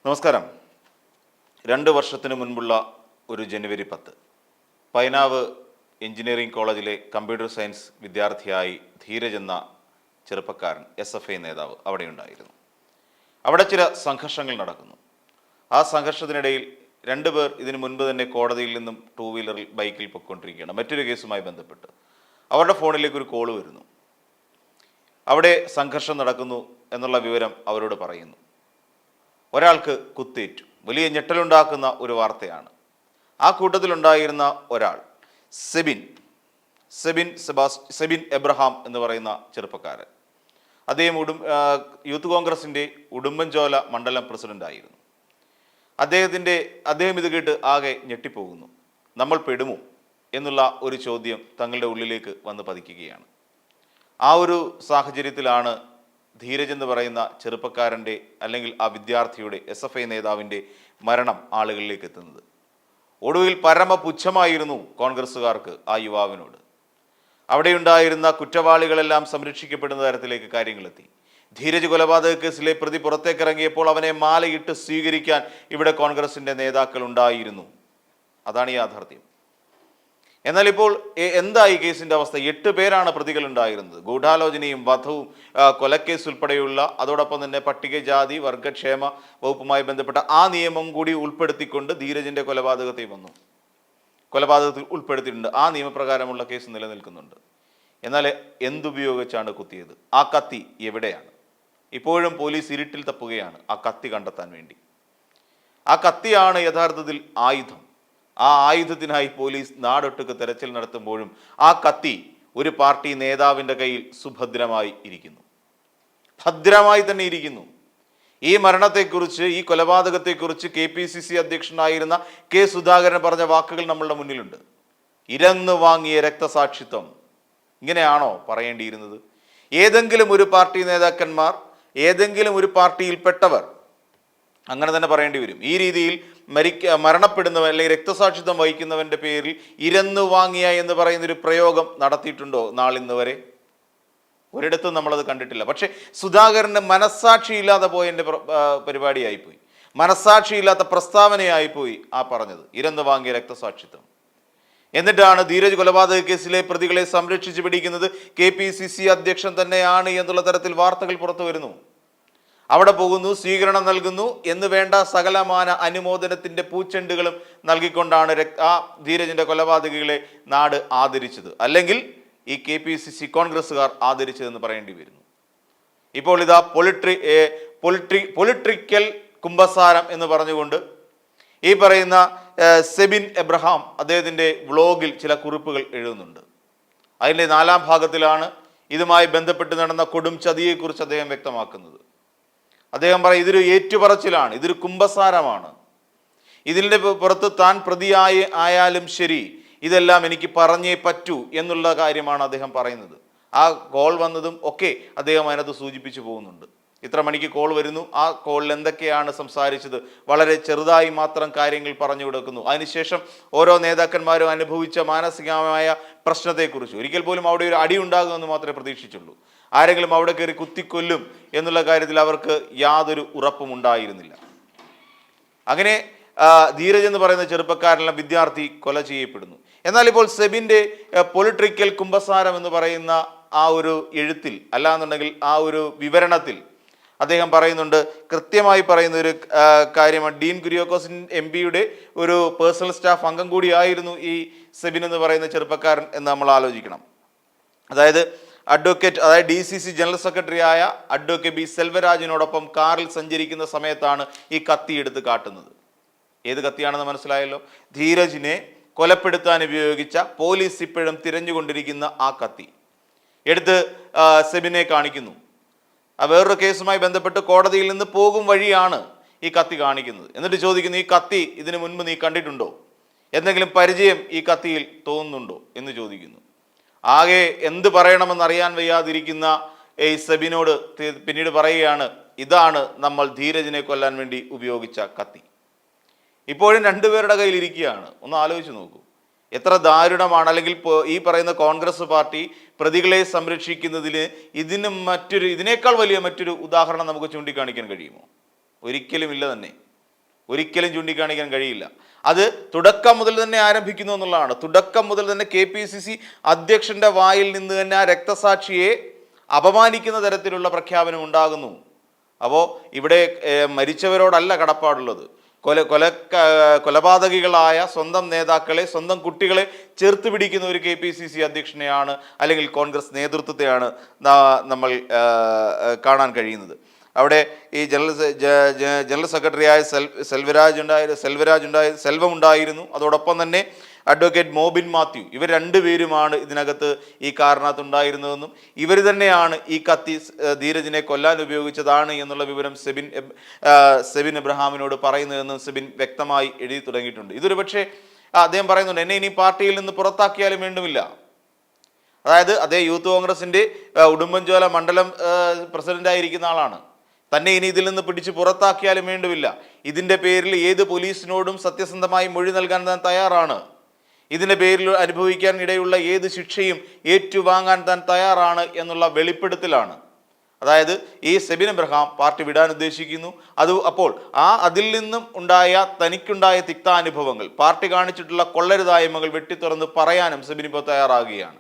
നമസ്കാരം. 2 വർഷത്തിന് മുൻപുള്ള ഒരു ജനുവരി 10 പൈനാവ് എഞ്ചിനീയറിംഗ് കോളേജിലെ കമ്പ്യൂട്ടർ സയൻസ് വിദ്യാർത്ഥിയായി ധീരജ് എന്ന ചെറുപ്പക്കാരൻ SFI നേതാവ് അവിടെയുണ്ടായിരുന്നു. അവിടെ ചില സംഘർഷങ്ങൾ നടക്കുന്നു. ആ സംഘർഷത്തിനിടയിൽ 2 പേർ ഇതിനു മുൻപ് തന്നെ കോടതിയിൽ നിന്നും 2 വീലറിൽ ബൈക്കിൽ പൊയ്ക്കൊണ്ടിരിക്കുകയാണ്. മറ്റൊരു കേസുമായി ബന്ധപ്പെട്ട് അവരുടെ ഫോണിലേക്ക് ഒരു കോൾ വരുന്നു. അവിടെ സംഘർഷം നടക്കുന്നു എന്നുള്ള വിവരം അവരോട് പറയുന്നു. ഒരാൾക്ക് കുത്തേറ്റു. വലിയ ഞെട്ടലുണ്ടാക്കുന്ന ഒരു വാർത്തയാണ്. ആ കൂട്ടത്തിലുണ്ടായിരുന്ന ഒരാൾ സെബിൻ എബ്രഹാം എന്ന് പറയുന്ന ചെറുപ്പക്കാരൻ. അദ്ദേഹം യൂത്ത് കോൺഗ്രസിൻ്റെ ഉടുമ്പൻചോല മണ്ഡലം പ്രസിഡന്റായിരുന്നു. അദ്ദേഹം ഇത് കേട്ട് ആകെ ഞെട്ടിപ്പോകുന്നു. നമ്മൾ പെടുമോ എന്നുള്ള ഒരു ചോദ്യം തങ്ങളുടെ ഉള്ളിലേക്ക് വന്ന് പതിക്കുകയാണ്. ആ ഒരു സാഹചര്യത്തിലാണ് ധീരജ് എന്ന് പറയുന്ന ചെറുപ്പക്കാരൻ്റെ അല്ലെങ്കിൽ ആ വിദ്യാർത്ഥിയുടെ SFI നേതാവിൻ്റെ മരണം ആളുകളിലേക്ക് എത്തുന്നത്. ഒടുവിൽ പരമപുച്ഛമായിരുന്നു കോൺഗ്രസ്സുകാർക്ക് ആ യുവാവിനോട്. അവിടെയുണ്ടായിരുന്ന കുറ്റവാളികളെല്ലാം സംരക്ഷിക്കപ്പെടുന്ന തരത്തിലേക്ക് കാര്യങ്ങളെത്തി. ധീരജ് കൊലപാതക കേസിലെ പ്രതി പുറത്തേക്കിറങ്ങിയപ്പോൾ അവനെ മാലയിട്ട് സ്വീകരിക്കാൻ ഇവിടെ കോൺഗ്രസിൻ്റെ നേതാക്കൾ ഉണ്ടായിരുന്നു. അതാണ് യാഥാർത്ഥ്യം. എന്നാൽ ഇപ്പോൾ എന്തായി കേസിൻ്റെ അവസ്ഥ? 8 പേരാണ് പ്രതികൾ ഉണ്ടായിരുന്നത്. ഗൂഢാലോചനയും വധവും കൊലക്കേസ് ഉൾപ്പെടെയുള്ള, അതോടൊപ്പം തന്നെ പട്ടികജാതി വർഗക്ഷേമ വകുപ്പുമായി ബന്ധപ്പെട്ട ആ നിയമം കൂടി ഉൾപ്പെടുത്തിക്കൊണ്ട് ധീരജിൻ്റെ കൊലപാതകത്തിൽ ഉൾപ്പെടുത്തിയിട്ടുണ്ട്. ആ നിയമപ്രകാരമുള്ള കേസ് നിലനിൽക്കുന്നുണ്ട്. എന്നാൽ എന്തുപയോഗിച്ചാണ് കുത്തിയത്? ആ കത്തി എവിടെയാണ്? ഇപ്പോഴും പോലീസ് ഇരുട്ടിൽ തപ്പുകയാണ് ആ കത്തി കണ്ടെത്താൻ വേണ്ടി. ആ കത്തിയാണ് യഥാർത്ഥത്തിൽ ആയുധം. ആ ആയുധത്തിനായി പോലീസ് നാടൊട്ടുക്ക് തെരച്ചിൽ നടത്തുമ്പോഴും ആ കത്തി ഒരു പാർട്ടി നേതാവിൻ്റെ കയ്യിൽ സുഭദ്രമായി ഇരിക്കുന്നു. ഭദ്രമായി തന്നെ ഇരിക്കുന്നു. ഈ മരണത്തെക്കുറിച്ച്, ഈ കൊലപാതകത്തെക്കുറിച്ച് KPCC അധ്യക്ഷനായിരുന്ന K. സുധാകരൻ പറഞ്ഞ വാക്കുകൾ നമ്മളുടെ മുന്നിലുണ്ട്. ഇരന്നു വാങ്ങിയ രക്തസാക്ഷിത്വം. ഇങ്ങനെയാണോ പറയേണ്ടിയിരുന്നത്? ഏതെങ്കിലും ഒരു പാർട്ടി നേതാക്കന്മാർ, ഏതെങ്കിലും ഒരു പാർട്ടിയിൽപ്പെട്ടവർ അങ്ങനെ തന്നെ പറയേണ്ടി വരും. ഈ രീതിയിൽ മരണപ്പെടുന്നവൻ അല്ലെങ്കിൽ രക്തസാക്ഷിത്വം വഹിക്കുന്നവൻ്റെ പേരിൽ ഇരന്നു വാങ്ങിയ എന്ന് പറയുന്നൊരു പ്രയോഗം നടത്തിയിട്ടുണ്ടോ നാളിന്ന് വരെ? ഒരിടത്തും നമ്മളത് കണ്ടിട്ടില്ല. പക്ഷെ സുധാകരന് മനസ്സാക്ഷിയില്ലാതെ പോയതിൻ്റെ പരിപാടിയായിപ്പോയി, മനസ്സാക്ഷിയില്ലാത്ത പ്രസ്താവനയായിപ്പോയി ആ പറഞ്ഞത്, ഇരന്നു വാങ്ങിയ രക്തസാക്ഷിത്വം. എന്നിട്ടാണ് ധീരജ് കൊലപാതക കേസിലെ പ്രതികളെ സംരക്ഷിച്ചു പിടിക്കുന്നത് KPCC അധ്യക്ഷൻ തന്നെയാണ് എന്നുള്ള തരത്തിൽ വാർത്തകൾ പുറത്തു വരുന്നു. അവിടെ പോകുന്നു, സ്വീകരണം നൽകുന്നു എന്ന് വേണ്ട സകലമാന അനുമോദനത്തിൻ്റെ പൂച്ചെണ്ടുകളും നൽകിക്കൊണ്ടാണ് ആ ധീരജിൻ്റെ കൊലപാതകികളെ നാട് ആദരിച്ചത്, അല്ലെങ്കിൽ ഈ KPCC കോൺഗ്രസ്സുകാർ ആദരിച്ചതെന്ന് പറയേണ്ടി വരുന്നു. ഇപ്പോൾ ഇതാ പൊളിട്രിക്കൽ കുമ്പസാരം എന്ന് പറഞ്ഞുകൊണ്ട് ഈ പറയുന്ന സെബിൻ എബ്രഹാം അദ്ദേഹത്തിൻ്റെ വ്ളോഗിൽ ചില കുറിപ്പുകൾ എഴുതുന്നുണ്ട്. അതിൻ്റെ 4ാം ഭാഗത്തിലാണ് ഇതുമായി ബന്ധപ്പെട്ട് നടന്ന കൊടും ചതിയെക്കുറിച്ച് അദ്ദേഹം വ്യക്തമാക്കുന്നത്. അദ്ദേഹം പറയും, ഇതൊരു ഏറ്റുപറച്ചിലാണ്, ഇതൊരു കുമ്പസാരമാണ്. ഇതിൻ്റെ പുറത്ത് താൻ പ്രതിയായാലും ശരി, ഇതെല്ലാം എനിക്ക് പറഞ്ഞേ പറ്റൂ എന്നുള്ള കാര്യമാണ് അദ്ദേഹം പറയുന്നത്. ആ കോൾ വന്നതും ഒക്കെ അദ്ദേഹം അതിനകത്ത് സൂചിപ്പിച്ചു പോകുന്നുണ്ട്. ഇത്ര മണിക്ക് കോൾ വരുന്നു, ആ കോളിൽ എന്തൊക്കെയാണ് സംസാരിച്ചത്, വളരെ ചെറുതായി മാത്രം കാര്യങ്ങൾ പറഞ്ഞു കൊടുക്കുന്നു. അതിനുശേഷം ഓരോ നേതാക്കന്മാരും അനുഭവിച്ച മാനസികമായ പ്രശ്നത്തെക്കുറിച്ച്, ഒരിക്കൽ പോലും അവിടെ ഒരു അടി ഉണ്ടാകുമെന്ന് മാത്രമേ പ്രതീക്ഷിച്ചുള്ളൂ. ആരെങ്കിലും അവിടെ കയറി കുത്തിക്കൊല്ലും എന്നുള്ള കാര്യത്തിൽ അവർക്ക് യാതൊരു ഉറപ്പും ഉണ്ടായിരുന്നില്ല. അങ്ങനെ ധീരജ് എന്ന് പറയുന്ന ചെറുപ്പക്കാരനുള്ള വിദ്യാർത്ഥി കൊല ചെയ്യപ്പെടുന്നു. എന്നാൽ ഇപ്പോൾ സെബിൻ്റെ പൊളിട്രിക്കൽ കുമ്പസാരം എന്ന് പറയുന്ന ആ ഒരു എഴുത്തിൽ, അല്ലാന്നുണ്ടെങ്കിൽ ആ ഒരു വിവരണത്തിൽ അദ്ദേഹം പറയുന്നുണ്ട്, കൃത്യമായി പറയുന്ന ഒരു കാര്യമാണ്. ഡീൻ കുര്യാക്കോസ് MP ഒരു പേഴ്സണൽ സ്റ്റാഫ് അംഗം കൂടിയായിരുന്നു ഈ സെബിൻ എന്ന് പറയുന്ന ചെറുപ്പക്കാരൻ എന്ന് നമ്മൾ ആലോചിക്കണം. അതായത് DCC ജനറൽ സെക്രട്ടറി ആയ അഡ്വക്കേറ്റ് B. സെൽവരാജിനോടൊപ്പം കാറിൽ സഞ്ചരിക്കുന്ന സമയത്താണ് ഈ കത്തി എടുത്ത് കാട്ടുന്നത്. ഏത് കത്തിയാണെന്ന് മനസ്സിലായല്ലോ? ധീരജിനെ കൊലപ്പെടുത്താൻ ഉപയോഗിച്ച, പോലീസ് ഇപ്പോഴും തിരഞ്ഞുകൊണ്ടിരിക്കുന്ന ആ കത്തി എടുത്ത് സെബിനെ കാണിക്കുന്നു. വേറൊരു കേസുമായി ബന്ധപ്പെട്ട് കോടതിയിൽ നിന്ന് പോകും വഴിയാണ് ഈ കത്തി കാണിക്കുന്നത്. എന്നിട്ട് ചോദിക്കുന്നു, ഈ കത്തി ഇതിനു മുൻപ് നീ കണ്ടിട്ടുണ്ടോ? എന്തെങ്കിലും പരിചയം ഈ കത്തിയിൽ തോന്നുന്നുണ്ടോ എന്ന് ചോദിക്കുന്നു. ആകെ എന്ത് പറയണമെന്നറിയാൻ വയ്യാതിരിക്കുന്ന ഈ സെബിനോട് പിന്നീട് പറയുകയാണ്, ഇതാണ് നമ്മൾ ധീരജിനെ കൊല്ലാൻ വേണ്ടി ഉപയോഗിച്ച കത്തി. ഇപ്പോഴും 2 പേരുടെ കയ്യിലിരിക്കുകയാണ്. ഒന്ന് ആലോചിച്ച് നോക്കൂ, എത്ര ദാരുണമാണ്. അല്ലെങ്കിൽ ഈ പറയുന്ന കോൺഗ്രസ് പാർട്ടി പ്രതികളെ സംരക്ഷിക്കുന്നതിന് ഇതിനേക്കാൾ വലിയ മറ്റൊരു ഉദാഹരണം നമുക്ക് ചൂണ്ടിക്കാണിക്കാൻ കഴിയുമോ? ഒരിക്കലും ഇല്ല തന്നെ. ഒരിക്കലും ചൂണ്ടിക്കാണിക്കാൻ കഴിയില്ല. അത് തുടക്കം മുതൽ തന്നെ ആരംഭിക്കുന്നു എന്നുള്ളതാണ്. തുടക്കം മുതൽ തന്നെ KPCC അധ്യക്ഷന്റെ വായിൽ നിന്ന് തന്നെ ആ രക്തസാക്ഷിയെ അപമാനിക്കുന്ന തരത്തിലുള്ള പ്രഖ്യാപനം ഉണ്ടാകുന്നു. അപ്പോൾ ഇവിടെ മരിച്ചവരോടല്ല കടപ്പാടുള്ളത്. കൊലപാതകികളായ സ്വന്തം നേതാക്കളെ, സ്വന്തം കുട്ടികളെ ചേർത്ത് പിടിക്കുന്ന ഒരു KPCC അധ്യക്ഷനെയാണ്, അല്ലെങ്കിൽ കോൺഗ്രസ് നേതൃത്വത്തെയാണ് നമ്മൾ കാണാൻ കഴിയുന്നത്. അവിടെ ഈ ജനറൽ സെക്രട്ടറിയായ സെൽവം ഉണ്ടായിരുന്നു. അതോടൊപ്പം തന്നെ അഡ്വക്കേറ്റ് മോബിൻ മാത്യു, ഇവർ രണ്ടുപേരുമാണ് ഇതിനകത്ത് ഈ കാരണത്തുണ്ടായിരുന്നതെന്നും ഇവർ തന്നെയാണ് ഈ കത്തി ധീരജിനെ കൊല്ലാൻ ഉപയോഗിച്ചതാണ് എന്നുള്ള വിവരം സെബിൻ എബ്രഹാമിനോട് പറയുന്നതെന്നും സെബിൻ വ്യക്തമായി എഴുതി തുടങ്ങിയിട്ടുണ്ട്. ഇതൊരു പക്ഷേ അദ്ദേഹം പറയുന്നുണ്ട്, എന്നെ ഇനി പാർട്ടിയിൽ നിന്ന് പുറത്താക്കിയാലും വേണ്ടുമില്ല. അതായത് അതേ യൂത്ത് കോൺഗ്രസിന്റെ ഉടുമ്പൻചോല മണ്ഡലം പ്രസിഡന്റായിരിക്കുന്ന ആളാണ്. തന്നെ ഇനി ഇതിൽ നിന്ന് പിടിച്ച് പുറത്താക്കിയാലും വേണ്ടുമില്ല. ഇതിൻ്റെ പേരിൽ ഏത് പോലീസിനോടും സത്യസന്ധമായി മൊഴി നൽകാൻ താൻ തയ്യാറാണ്. ഇതിൻ്റെ പേരിൽ അനുഭവിക്കാൻ ഇടയുള്ള ഏത് ശിക്ഷയും ഏറ്റുവാങ്ങാൻ താൻ തയ്യാറാണ് എന്നുള്ള വെളിപ്പെടുത്തലാണ്. അതായത് ഈ സെബിൻ എബ്രഹാം പാർട്ടി വിടാൻ ഉദ്ദേശിക്കുന്നു. അപ്പോൾ അതിൽ നിന്നും തനിക്കുണ്ടായ തിക്താനുഭവങ്ങൾ, പാർട്ടി കാണിച്ചിട്ടുള്ള കൊള്ളരുതായ്മകൾ വെട്ടിത്തുറന്ന് പറയാനും സെബിൻ ഇപ്പോൾ തയ്യാറാകുകയാണ്.